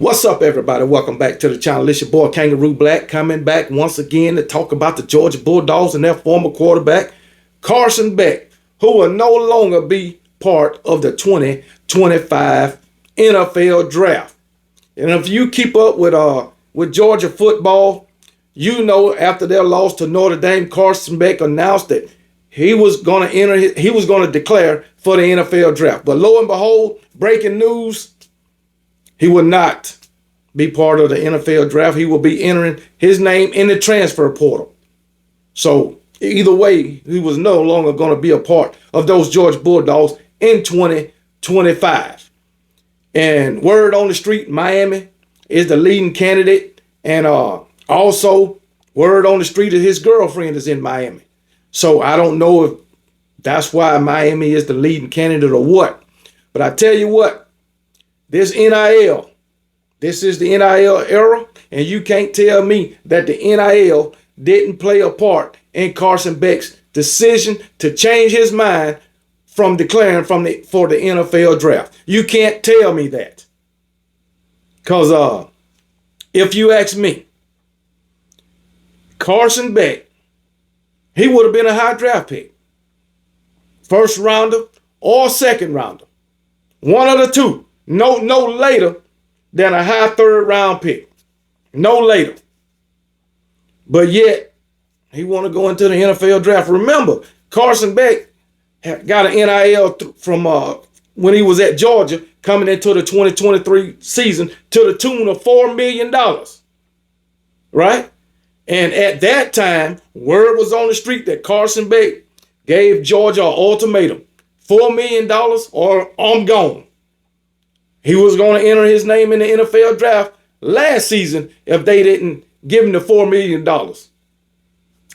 What's up, everybody? Welcome back to the channel. It's your boy Kangaroo Black coming back once again to talk about the Georgia Bulldogs and their former quarterback, Carson Beck, who will no longer be part of the 2025 NFL draft. And if you keep up with Georgia football, you know after their loss to Notre Dame, Carson Beck announced that he was going to declare for the NFL draft. But lo and behold, breaking news, he will not be part of the NFL draft. He will be entering his name in the transfer portal. So either way, he was no longer going to be a part of those Georgia Bulldogs in 2025. And word on the street, Miami is the leading candidate. And also word on the street is his girlfriend is in Miami. So I don't know if that's why Miami is the leading candidate or what. But I tell you what, this is the NIL era, and you can't tell me that the NIL didn't play a part in Carson Beck's decision to change his mind from declaring for the NFL draft. You can't tell me that. Because if you ask me, Carson Beck, he would have been a high draft pick. First rounder or second rounder. One of the two. No later than a high third round pick. No later. But yet, he want to go into the NFL draft. Remember, Carson Beck got an NIL from when he was at Georgia coming into the 2023 season to the tune of $4 million. Right? And at that time, word was on the street that Carson Beck gave Georgia an ultimatum. $4 million or I'm gone. He was going to enter his name in the NFL draft last season if they didn't give him the $4 million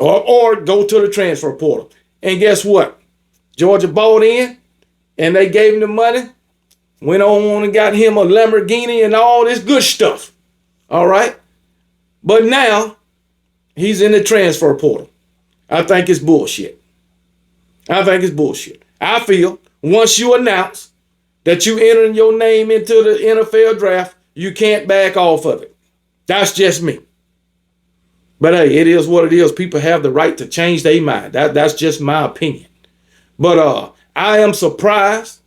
or go to the transfer portal. And guess what? Georgia bought in and they gave him the money, went on and got him a Lamborghini and all this good stuff. All right. But now he's in the transfer portal. I think it's bullshit. I feel once you announce that you entering your name into the NFL draft, you can't back off of it. That's just me. But hey, it is what it is. People have the right to change their mind. That's just my opinion. But I am surprised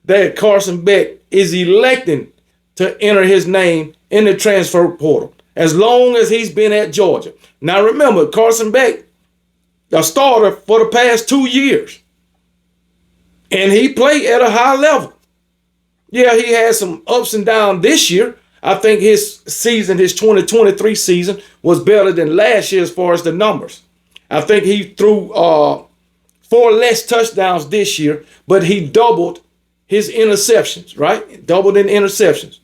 that Carson Beck is electing to enter his name in the transfer portal as long as he's been at Georgia. Now remember, Carson Beck, a starter for the past 2 years. And he played at a high level. Yeah, he had some ups and downs this year. I think his 2023 season, was better than last year as far as the numbers. I think he threw 4 less touchdowns this year, but he doubled his interceptions, right? Doubled in interceptions.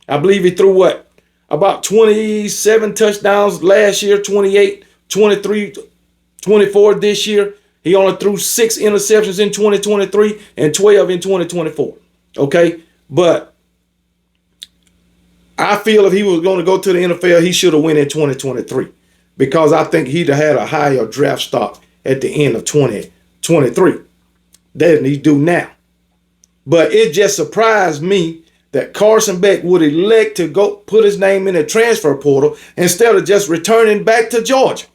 I believe he threw what? About 27 touchdowns last year, 28, 23, 24 this year. He only threw 6 interceptions in 2023 and 12 in 2024. Okay? But I feel if he was going to go to the NFL, he should have went in 2023 because I think he'd have had a higher draft stock at the end of 2023 than he do now. But it just surprised me that Carson Beck would elect to go put his name in the transfer portal instead of just returning back to Georgia.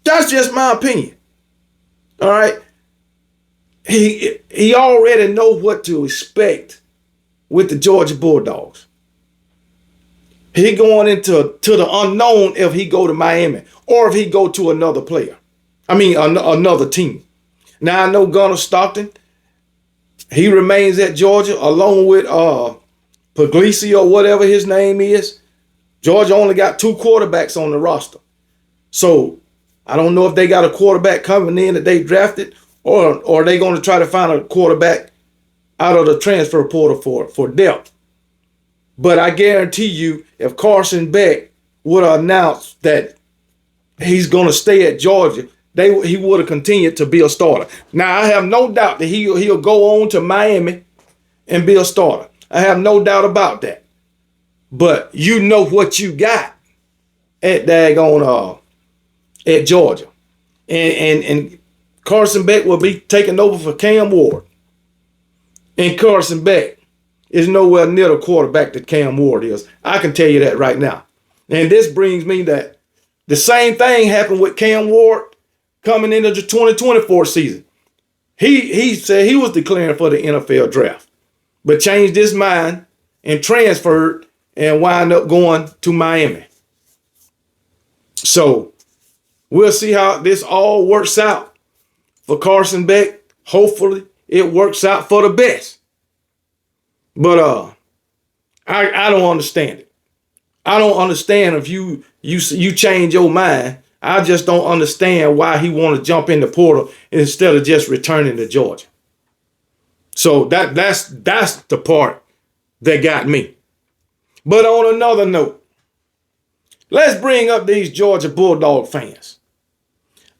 That's just my opinion. All right. He already know what to expect with the Georgia Bulldogs. He going into the unknown if he go to Miami or if he go to another player. Another team. Now I know Gunnar Stockton, he remains at Georgia along with Puglisi or whatever his name is. Georgia only got 2 quarterbacks on the roster. So I don't know if they got a quarterback coming in that they drafted or are they going to try to find a quarterback out of the transfer portal for depth. But I guarantee you, if Carson Beck would have announced that he's going to stay at Georgia, he would have continued to be a starter. Now, I have no doubt that he'll go on to Miami and be a starter. I have no doubt about that. But you know what you got at at Georgia. And Carson Beck will be taking over for Cam Ward. And Carson Beck is nowhere near the quarterback that Cam Ward is. I can tell you that right now. And this brings me that the same thing happened with Cam Ward coming into the 2024 season. He said he was declaring for the NFL draft, but changed his mind and transferred and wound up going to Miami. So we'll see how this all works out for Carson Beck. Hopefully it works out for the best. But I don't understand it. I don't understand if you change your mind. I just don't understand why he want to jump in the portal instead of just returning to Georgia. So that's the part that got me. But on another note, let's bring up these Georgia Bulldog fans.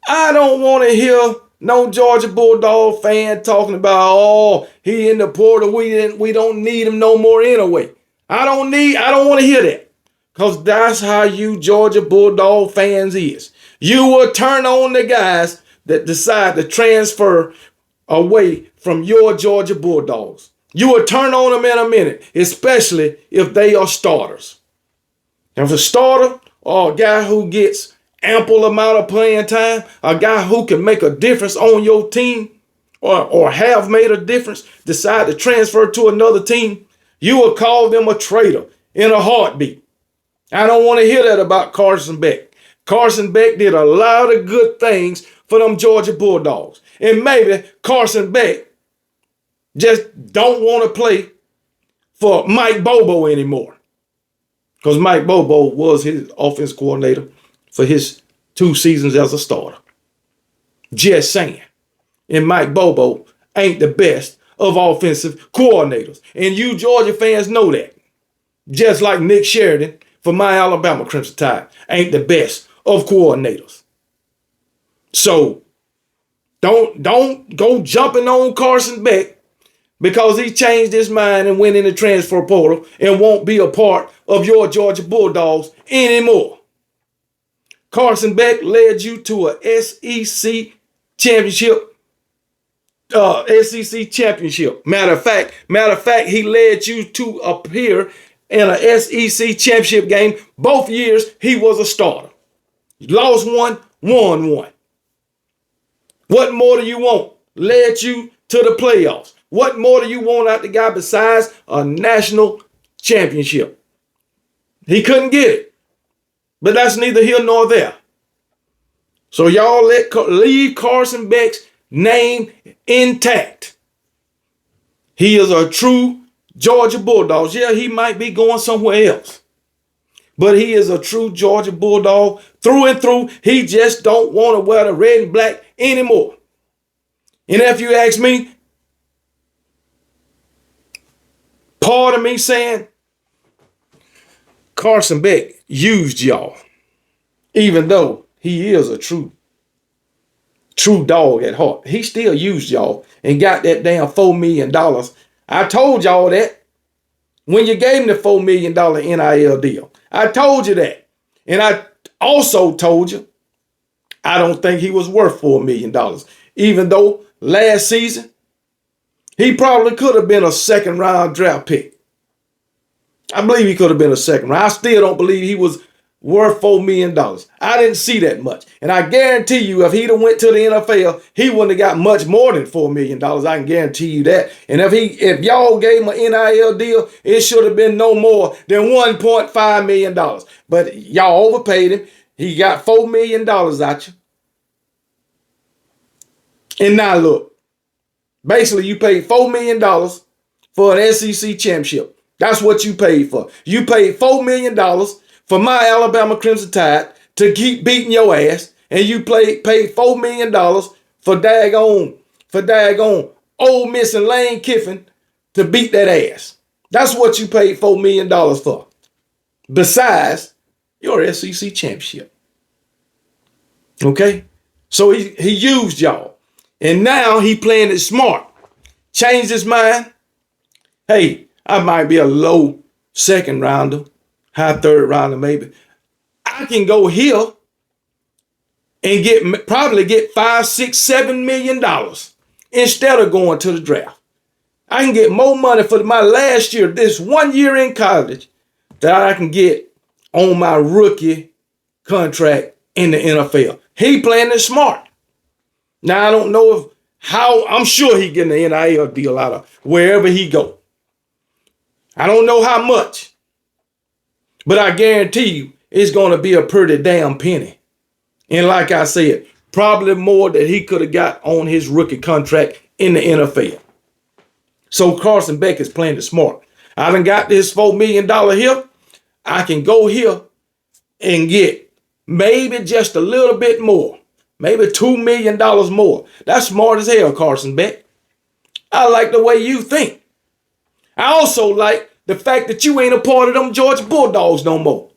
I don't want to hear no Georgia Bulldog fan talking about, oh, he in the portal. We don't need him no more anyway. I don't want to hear that. Because that's how you Georgia Bulldog fans is. You will turn on the guys that decide to transfer away from your Georgia Bulldogs. You will turn on them in a minute, especially if they are starters. And if a starter or a guy who gets ample amount of playing time, a guy who can make a difference on your team or have made a difference, decide to transfer to another team, you will call them a traitor in a heartbeat. I don't want to hear that about Carson Beck. Carson Beck did a lot of good things for them Georgia Bulldogs. And maybe Carson Beck just don't want to play for Mike Bobo anymore. Because Mike Bobo was his offense coordinator for his 2 seasons as a starter. Just saying. And Mike Bobo ain't the best of offensive coordinators. And you Georgia fans know that. Just like Nick Sheridan for my Alabama Crimson Tide ain't the best of coordinators. So don't go jumping on Carson Beck because he changed his mind and went in the transfer portal and won't be a part of your Georgia Bulldogs anymore. Carson Beck led you to a SEC championship. Matter of fact, he led you to appear in a SEC championship game. Both years, he was a starter. Lost one, won one. What more do you want? Led you to the playoffs. What more do you want out the guy besides a national championship? He couldn't get it. But that's neither here nor there. So y'all leave Carson Beck's name intact. He is a true Georgia Bulldogs. Yeah, he might be going somewhere else. But he is a true Georgia Bulldog through and through. He just don't want to wear the red and black anymore. And if you ask me, part of me saying Carson Beck used y'all, even though he is a true dog at heart. He still used y'all and got that damn $4 million. I told y'all that when you gave him the $4 million NIL deal. I told you that. And I also told you I don't think he was worth $4 million. Even though last season he probably could have been a second round draft pick. I believe he could have been a second round. I still don't believe he was worth $4 million. I didn't see that much. And I guarantee you, if he'd have went to the NFL, he wouldn't have got much more than $4 million. I can guarantee you that. And if y'all gave him an NIL deal, it should have been no more than $1.5 million. But y'all overpaid him. He got $4 million out you. And now look, basically you paid $4 million for an SEC championship. That's what you paid for. You paid $4 million for my Alabama Crimson Tide to keep beating your ass, and you paid $4 million for daggone Ole Miss and Lane Kiffin to beat that ass. That's what you paid $4 million for. Besides your SEC championship. Okay? So he used y'all. And now he playing it smart. Changed his mind. Hey, I might be a low second rounder, high third rounder maybe. I can go here and probably get $5, $6, $7 million instead of going to the draft. I can get more money for my last year, this 1 year in college, that I can get on my rookie contract in the NFL. He playing it smart. Now, I don't know I'm sure he getting the NIL deal out of wherever he go. I don't know how much, but I guarantee you it's going to be a pretty damn penny. And like I said, probably more that he could have got on his rookie contract in the NFL. So Carson Beck is playing it smart. I done got this $4 million here. I can go here and get maybe just a little bit more. Maybe $2 million more. That's smart as hell, Carson Beck. I like the way you think. I also like the fact that you ain't a part of them Georgia Bulldogs no more.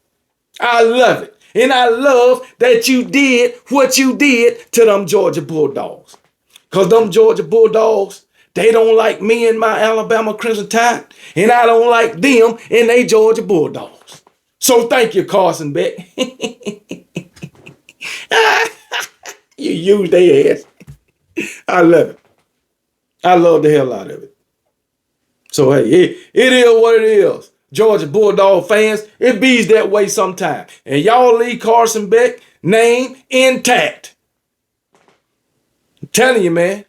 I love it. And I love that you did what you did to them Georgia Bulldogs. Because them Georgia Bulldogs, they don't like me and my Alabama Crimson Tide. And I don't like them and they Georgia Bulldogs. So thank you, Carson Beck. You use their ass. I love it. I love the hell out of it. So, hey, it is what it is. Georgia Bulldog fans, it bees that way sometime. And y'all leave Carson Beck name intact. I'm telling you, man.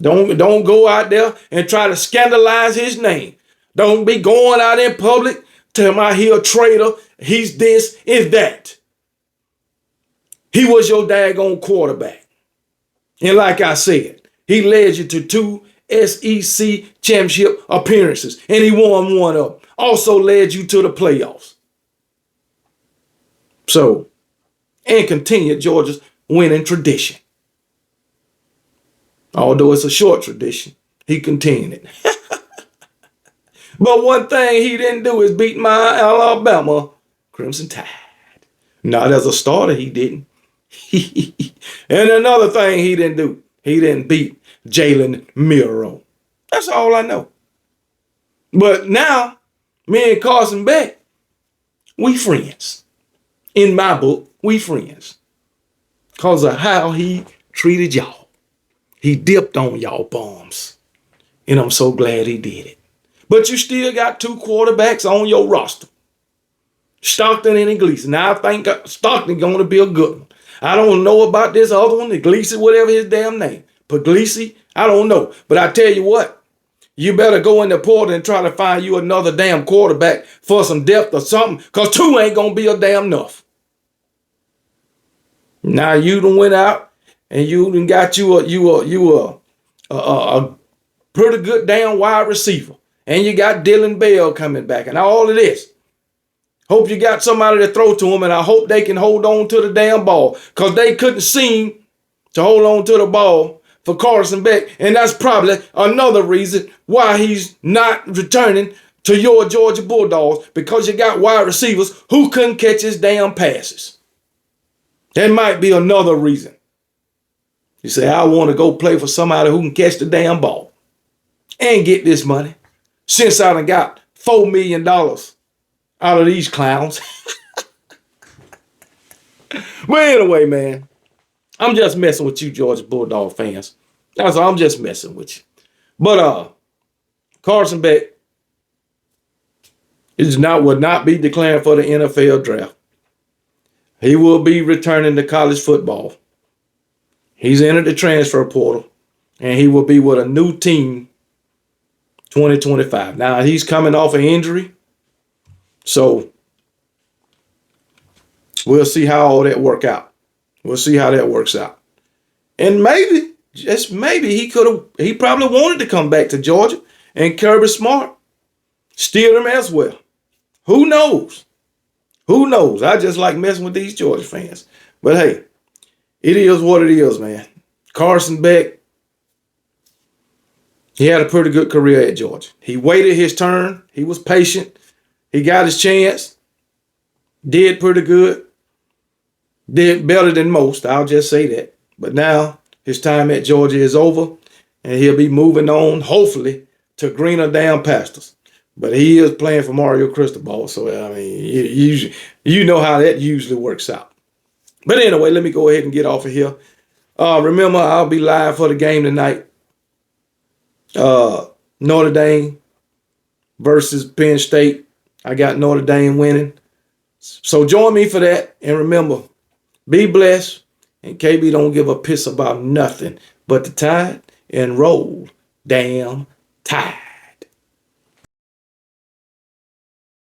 Don't go out there and try to scandalize his name. Don't be going out in public telling my he a traitor. He's this, is that. He was your daggone quarterback. And like I said, he led you to 2 SEC championship appearances, and he won one of them. Also led you to the playoffs. So, and continued Georgia's winning tradition. Although it's a short tradition, he continued it. But one thing he didn't do is beat my Alabama Crimson Tide. Not as a starter, he didn't. And another thing he didn't do, he didn't beat Jalen Milroe. That's all I know. But now, me and Carson Beck, we friends. In my book, we friends. Because of how he treated y'all. He dipped on y'all bombs. And I'm so glad he did it. But you still got 2 quarterbacks on your roster. Stockton and Gleason. Now I think Stockton going to be a good one. I don't know about this other one, Gleason, whatever his damn name. Puglisi, I don't know. But I tell you what, you better go in the portal and try to find you another damn quarterback for some depth or something, because 2 ain't going to be a damn enough. Now you done went out and you done got you a pretty good damn wide receiver. And you got Dylan Bell coming back and all of this. Hope you got somebody to throw to him, and I hope they can hold on to the damn ball, because they couldn't seem to hold on to the ball for Carson Beck. And that's probably another reason why he's not returning to your Georgia Bulldogs, because you got wide receivers who couldn't catch his damn passes. That might be another reason. You say, I want to go play for somebody who can catch the damn ball and get this money, since I done got $4 million out of these clowns. But anyway, man, I'm just messing with you Georgia Bulldog fans. That's all. I'm just messing with you. But Carson Beck would not be declaring for the NFL draft. He will be returning to college football. He's entered the transfer portal, and he will be with a new team 2025. Now, he's coming off an injury, so we'll see how all that work out. We'll see how that works out. And maybe, just maybe, he probably wanted to come back to Georgia, and Kirby Smart steered him as well. Who knows? Who knows? I just like messing with these Georgia fans. But hey, it is what it is, man. Carson Beck, he had a pretty good career at Georgia. He waited his turn. He was patient. He got his chance. Did pretty good. Did better than most. I'll just say that. But now his time at Georgia is over, and he'll be moving on, hopefully, to greener damn pastures. But he is playing for Mario Cristobal, so I mean, you know how that usually works out. But anyway, let me go ahead and get off of here. Remember, I'll be live for the game tonight. Notre Dame versus Penn State. I got Notre Dame winning. So join me for that. And remember, be blessed. And KB don't give a piss about nothing but the Tide and roll damn Tide.